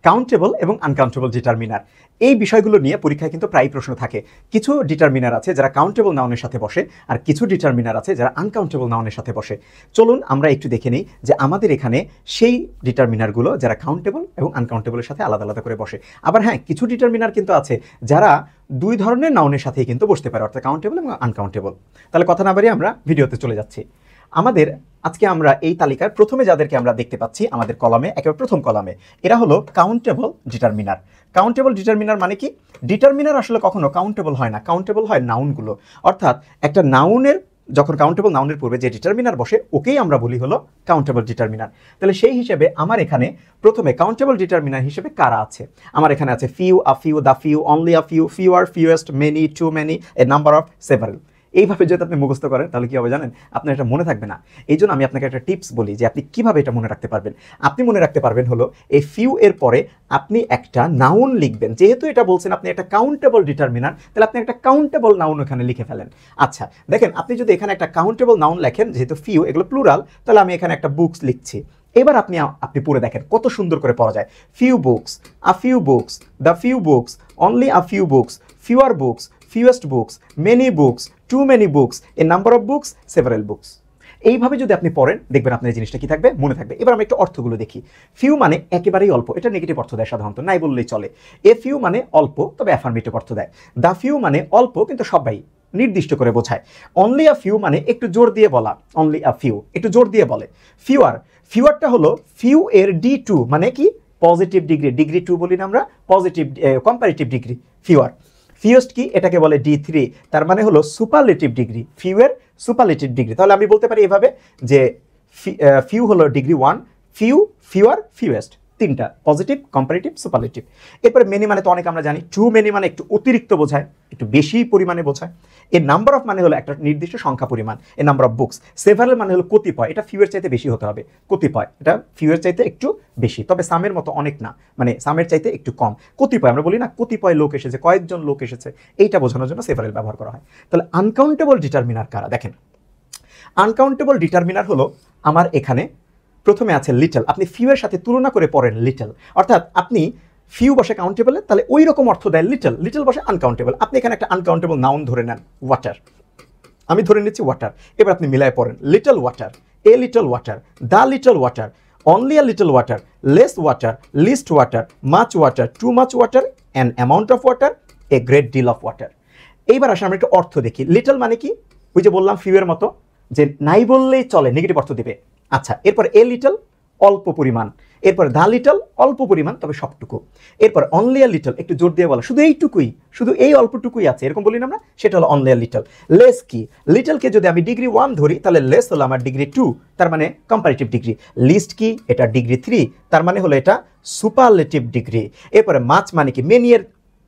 Countable এবং uncountable determiner এই বিষয়গুলো নিয়ে পরীক্ষায় কিন্তু প্রায় প্রশ্ন থাকে। কিছু ডিটারমিনার আছে যারা কাউন্টেবল নাউনের সাথে বসে, আর কিছু ডিটারমিনার আছে যারা আনকাউন্টেবল নাউনের সাথে বসে। চলুন আমরা একটু দেখে নিই যে আমাদের এখানে সেই ডিটারমিনারগুলো যারা কাউন্টেবল এবং আনকাউন্টেবলের সাথে আলাদা আলাদা করে বসে। আবার হ্যাঁ, কিছু ডিটারমিনার কিন্তু আছে যারা দুই ধরনের নাউনের সাথেই কিন্তু বসতে পারে, অর্থাৎ কাউন্টেবল এবং আনকাউন্টেবল। তাহলে কথা না বাড়িয়ে আমরা ভিডিওতে চলে যাচ্ছি। আমাদের আজকে আমরা এই তালিকার প্রথমে যাদেরকে আমরা দেখতে পাচ্ছি আমাদের কলামে, একেবারে প্রথম কলামে, এরা হলো কাউন্টেবল ডিটারমিনার। কাউন্টেবল ডিটারমিনার মানে কি? ডিটারমিনার আসলে কখনো কাউন্টেবল হয় না, কাউন্টেবল হয় নাউনগুলো। অর্থাৎ একটা নাউনের যখন কাউন্টেবল নাউনের পূর্বে যে ডিটারমিনার বসে ওকেই আমরা বলি হলো কাউন্টেবল ডিটারমিনার। তাহলে সেই হিসেবে আমার এখানে প্রথমে কাউন্টেবল ডিটারমিনার হিসেবে কারা আছে? আমার এখানে আছে few, a few, the few, only a few, fewer, fewest, many, too many, a number of, several. এইভাবে যদি আপনি মুখস্থ করেন তাহলে কি হবে জানেন? আপনার এটা মনে থাকবে না। এই জন্য আমি আপনাকে একটা টিপস বলি যে আপনি কিভাবে এটা মনে রাখতে পারবেন। আপনি মনে রাখতে পারবেন হলো এই ফিউ এর পরে আপনি একটা নাউন লিখবেন। যেহেতু এটা বলছেন আপনি একটা কাউন্টেবল ডিটারমিনার, তাহলে আপনি একটা কাউন্টেবল নাউন এখানে লিখে ফেলেন। আচ্ছা দেখেন, আপনি যদি এখানে একটা কাউন্টেবল নাউন লেখেন, যেহেতু ফিউ এগুলো প্লুরাল, তাহলে আমি এখানে একটা বুকস লিখছি। এবার আপনি পড়ে দেখেন কত সুন্দর করে পড়া যায়। Few books, a few books, the few books, only a few books, fewer books, fewest books, many books, too many books, a number of books, several books। এইভাবে যদি আপনি পড়েন দেখবেন আপনার জিনিসটা কি থাকবে, মনে থাকবে। এবার আমরা একটু অর্থগুলো দেখি। ফিউ মানে একেবারেই অল্প, এটা নেগেটিভ অর্থ দেয় সাধারণত, নাই বললেই চলে। এ ফিউ মানে অল্প, তবে অ্যাফার্মেটিভ অর্থ দেয়। দ্য ফিউ মানে অল্প কিন্তু সবাই, নির্দিষ্ট করে বোঝায়। অনলি আ ফিউ মানে একটু জোর দিয়ে বলা, অনলি আ ফিউ একটু জোর দিয়ে বলে। ফিউয়ার, ফিউয়ারটা হলো ফিউ এর D2 মানে কি? পজিটিভ ডিগ্রি, ডিগ্রি 2 বলি না আমরা, পজিটিভ কম্পারেটিভ ডিগ্রি ফিউয়ার। ফিউয়েস্ট কি? এটাকে বলে D3, তার মানে হলো সুপারলেটিভ ডিগ্রি, ফিউয়ের সুপারলেটিভ ডিগ্রি। তাহলে আমি বলতে পারি এভাবে যে ফিউ হলো ডিগ্রি 1, ফিউ, ফিউয়ার, ফিউয়েস্ট, তিনটা, পজিটিভ, কম্পারেটিভ, সুপারলেটিভ। এরপরে মেনি মানে তো অনেক আমরা জানি, টু মেনি মানে একটু অতিরিক্ত বোঝায়, একটু বেশি পরিমাণে বোঝায়। এর নাম্বার অফ মানে হলো একটা নির্দিষ্ট সংখ্যা পরিমাণ, এর নাম্বার অফ বুকস। সেভারাল মানে হলো কতিপয়, এটা ফিউয়ের চাইতে বেশি হতে হবে, কতিপয়, এটা ফিউয়ের চাইতে একটু বেশি, তবে সামের মতো অনেক না, মানে সামের চাইতে একটু কম। কতিপয় আমরা বলি না, কতিপয় লোক এসেছে, কয়েকজন লোক এসেছে, এইটা বোঝানোর জন্য সেভারাল ব্যবহার করা হয়। তাহলে আনকাউন্টেবল ডিটারমিনার কারা? দেখেন, আনকাউন্টেবল ডিটারমিনার হলো আমার এখানে প্রথমে আছে লিটল। আপনি ফিউয়ের সাথে তুলনা করে পড়েন লিটল, অর্থাৎ আপনি ফিউ বসে কাউন্টেবলে, তাহলে ওই রকম অর্থ দেয় লিটল, লিটল বসে আনকাউন্টেবল। আপনি এখানে একটা আনকাউন্টেবল নাউন ধরে নেন, ওয়াটার, আমি ধরে নিচ্ছি ওয়াটার। এবার আপনি মিলায় পড়েন, little water, a little water, the little water, only a little water, less water, least water, much water, too much water, an amount of water, a great deal of water. এইবার আসলে আমরা একটু অর্থ দেখি। লিটল মানে কি? ওই যে বললাম ফিউয়ের মতো যে নাই বললেই চলে, নেগেটিভ অর্থ দিবে। আচ্ছা, এরপর এ লিটল অল্প পরিমাণ, এরপর দ্য লিটল অল্প পরিমাণ তবে সবটুকু, এরপর অনলি আ লিটল একটু জোর দিয়ে বলা, শুধু এইটুকুই, শুধু এই অল্পটুকুই আছে, এরকম বলি না আমরা, সেটা হলো অনলি আ লিটল। লেস কি? লিটলকে যদি আমি ডিগ্রি 1 ধরি তাহলে লেস হলো আমার ডিগ্রি 2, তার মানে কম্পারেটিভ ডিগ্রি। লিস্ট কি? এটা ডিগ্রি 3, তার মানে হলো এটা সুপারলেটিভ ডিগ্রি। এরপরে মাছ মানে কি? মেনিয়ের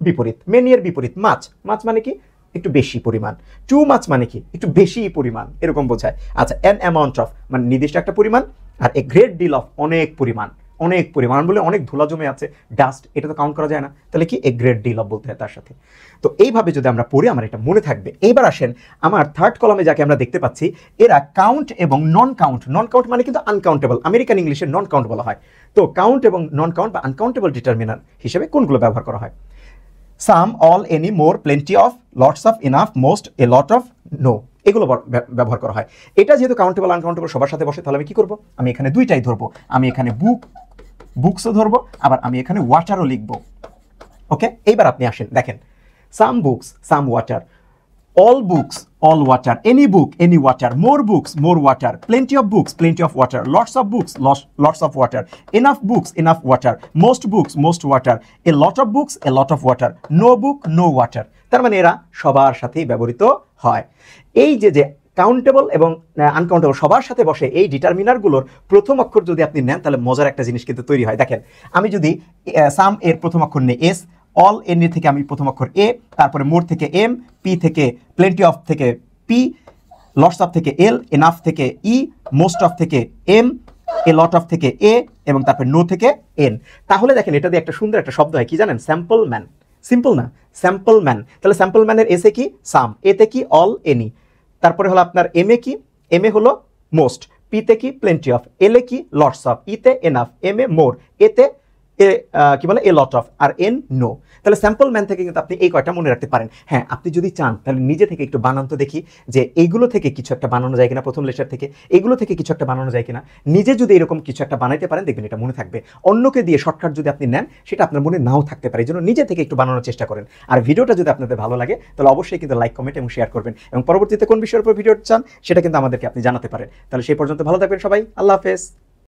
বিপরীত, মেনিয়ের বিপরীত মাছ, মাছ মানে কি? একটু বেশি পরিমাণ। টু মাছ মানে কি? একটু বেশি পরিমাণ, এরকম বোঝায়। আচ্ছা, অ্যান অ্যামাউন্ট অফ মানে নির্দিষ্ট একটা পরিমাণ, আর এ গ্রেট ডিল অফ অনেক পরিমাণ, অনেক পরিমাণ বলে অনেক ধুলা জমে আছে, ডাস্ট, এটা তো কাউন্ট করা যায় না, তাহলে কি? এ গ্রেট ডিল অফ বলতে হয় তার সাথে। তো এইভাবে যদি আমরা পড়ি আমার এটা মনে থাকবে। এইবার আসেন আমার থার্ড কলামে যাকে আমরা দেখতে পাচ্ছি, এরা কাউন্ট এবং নন কাউন্ট। নন কাউন্ট মানে কিন্তু আনকাউন্টেবল, আমেরিকান ইংলিশে নন কাউন্ট বলা হয়। তো কাউন্ট এবং নন কাউন্ট বা আনকাউন্টেবল ডিটারমিনার হিসেবে কোনগুলো ব্যবহার করা হয়? Some, all, any, more, plenty of, lots of, enough, most, a lot of, no, এগুলো ব্যবহার করা হয়। এটা যেহেতু কাউন্টেবল আনকাউন্টেবল সবার সাথে বসে, তাহলে আমি কি করব? আমি এখানে দুইটাই ধরবো, আমি এখানে বুকসও ধরবো, আবার আমি এখানে ওয়াটারও লিখবো। ওকে, এইবার আপনি আসেন দেখেন, some books, some water, all books, all water, any book, any water, more books, more water, plenty of books, plenty of water, lots of books, lots of water, enough books, enough water, most books, most water, a lot of books, a lot of water, no book, no water। তার মানে এরা সবার সাথেই ব্যবহৃত হয়। এই যে countable এবং আনকাউন্টেবল সবার সাথে বসে এই ডিটারমিনারগুলোর প্রথম অক্ষর যদি আপনি নেন তাহলে মজার একটা জিনিস কিন্তু তৈরি হয়। দেখেন, আমি যদি সাম এর প্রথম অক্ষর নেই এস, অল এন থেকে আমি প্রথম অক্ষর এ, তারপরে মোর থেকে এম, পি থেকে প্লেন্টি অফ থেকে পি, লটস অফ থেকে এল, এনাফ থেকে ই, মোস্ট অফ থেকে এম, এ লট অফ থেকে এ, এবং তারপরে নো থেকে এন। তাহলে দেখেন এটা দিয়ে একটা সুন্দর একটা শব্দ হয়, কি জানেন? Sample man. সিম্পল না, স্যাম্পল ম্যান। তাহলে স্যাম্পল ম্যানের এসে কি? সাম, এতে কি? অল এনি, তারপরে হলো আপনার এম এ কি? এম এ হলো মোস্ট, পিতে কি? প্লেন্টি অফ, এলে কি? লটস অফ, ইতে এনাফ, এম এ মোর, এতে এ কি বলে এ lot of, R N no. তাহলে স্যাম্পল ম্যান থেকে কিন্তু আপনি এই কয়টা মনে রাখতে পারেন। হ্যাঁ, আপনি যদি চান তাহলে নিজে থেকে একটু বানান তো দেখি যে এইগুলো থেকে কিছু একটা বানানো যায় কিনা, প্রথম লেটার থেকে এইগুলো থেকে কিছু একটা বানানো যায় কিনা। নিজে যদি এরকম কিছু একটা বানাইতে পারেন দেখবেন এটা মনে থাকবে। অন্যকে দিয়ে শর্টকাট যদি আপনি নেন সেটা আপনার মনে নাও থাকতে পারে, এই জন্য নিজে থেকে একটু বানানোর চেষ্টা করেন। আর ভিডিওটা যদি আপনাদের ভালো লাগে তাহলে অবশ্যই কিন্তু লাইক, কমেন্ট এবং শেয়ার করবেন, এবং পরবর্তীতে কোন বিষয়ের উপর ভিডিও চান সেটা কিন্তু আমাদেরকে আপনি জানাতে পারেন। তাহলে সেই পর্যন্ত ভালো থাকবেন সবাই, আল্লাহ হাফেজ।